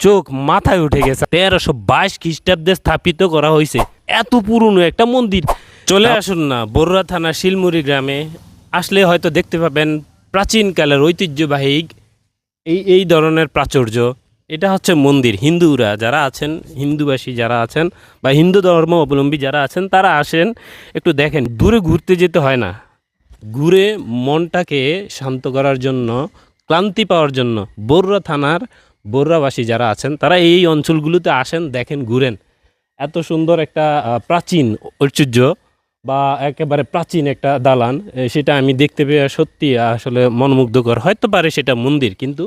চোখ মাথায় উঠে গেছে। 1322 খ্রিস্টাব্দে স্থাপিত করা হয়েছে। এত পুরনো একটা মন্দির। চলে আসুন না বরুড়া থানা শিলমুড়ি গ্রামে, আসলে হয়তো দেখতে পাবেন প্রাচীনকালের ঐতিহ্যবাহী এই ধরনের প্রাচুর্য। এটা হচ্ছে মন্দির। হিন্দুরা যারা আছেন, হিন্দুবাসী যারা আছেন বা হিন্দু ধর্ম অবলম্বী যারা আছেন, তারা আসেন একটু দেখেন। দূরে ঘুরতে যেতে হয় না, ঘুরে মনটাকে শান্ত করার জন্য, ক্লান্তি পাওয়ার জন্য বরুড়া থানার বরুড়াবাসী যারা আছেন তারা এই অঞ্চলগুলোতে আসেন, দেখেন, ঘুরেন। এত সুন্দর একটা প্রাচীন ঐতিহ্য বা একেবারে প্রাচীন একটা দালান, সেটা আমি দেখতে পেয়ে সত্যি আসলে মনোমুগ্ধকর। হয়তো পারে সেটা মন্দির, কিন্তু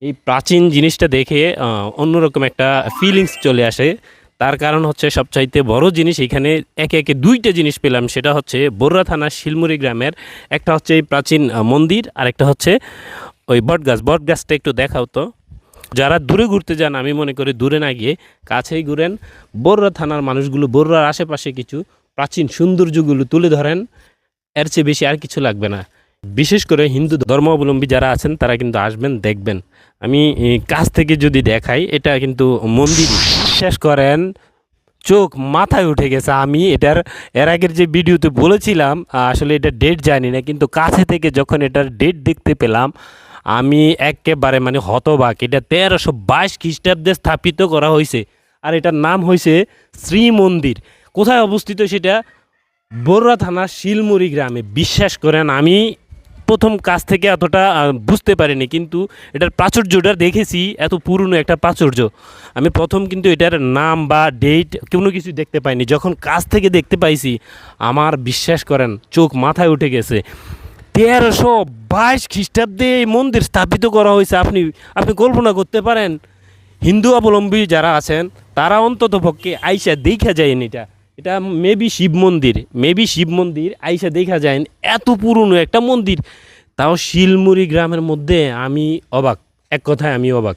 এই প্রাচীন জিনিসটা দেখে অন্যরকম একটা ফিলিংস চলে আসে। তার কারণ হচ্ছে সবচাইতে বড় জিনিস এখানে একে একে দুইটা জিনিস পেলাম। সেটা হচ্ছে বরুড়া থানার শিলমুড়ি গ্রামের একটা হচ্ছে এই প্রাচীন মন্দির, আর একটা হচ্ছে ওই বটগাছটা একটু দেখাও তো। যারা দূরে ঘুরতে যান, আমি মনে করি দূরে না গিয়ে কাছেই ঘুরেন। বরুড়া থানার মানুষগুলো বরুড়ার আশেপাশে কিছু প্রাচীন সৌন্দর্যগুলো তুলে ধরেন, এর চেয়ে বেশি আর কিছু লাগবে না। বিশেষ করে হিন্দু ধর্মাবলম্বী যারা আছেন তারা কিন্তু আসবেন, দেখবেন। আমি কাছ থেকে যদি দেখাই, এটা কিন্তু মন্দির। বিশ্বাস করেন, চোখ মাথায় উঠে গেছে। আমি এর আগের যে ভিডিওতে বলেছিলাম, আসলে এটা ডেট জানি না, কিন্তু কাছে থেকে যখন এটার ডেট দেখতে পেলাম আমি একেবারে মানে হতবাক। এটা 1322 খ্রিস্টাব্দে স্থাপিত করা হয়েছে, আর এটার নাম হয়েছে শ্রী মন্দির। কোথায় অবস্থিত সেটা? বরুড়া থানা শিলমুড়ি গ্রামে। বিশ্বাস করেন, আমি প্রথম কাছ থেকে এতটা বুঝতে পারিনি, কিন্তু এটার প্রাচুর্যটা দেখেছি। এত পুরনো একটা প্রাচুর্য আমি প্রথম কিন্তু এটার নাম বা ডেট কোনো কিছু দেখতে পাইনি। যখন কাছ থেকে দেখতে পাইছি, আমার বিশ্বাস করেন চোখ মাথায় উঠে গেছে। 1322 খ্রিস্টাব্দে এই মন্দির স্থাপিত করা হয়েছে। আপনি কল্পনা করতে পারেন? হিন্দু অবলম্বী যারা আছেন তারা অন্তত পক্ষে আইসা দেখা যায়নি। এটা মেবি শিব মন্দির আইসা দেখা যায়। এত পুরনো একটা মন্দির, তাও শিলমুড়ি গ্রামের মধ্যে। আমি অবাক, এক কথায় আমি অবাক।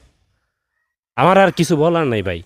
আমার আর কিছু বলার নাই ভাই।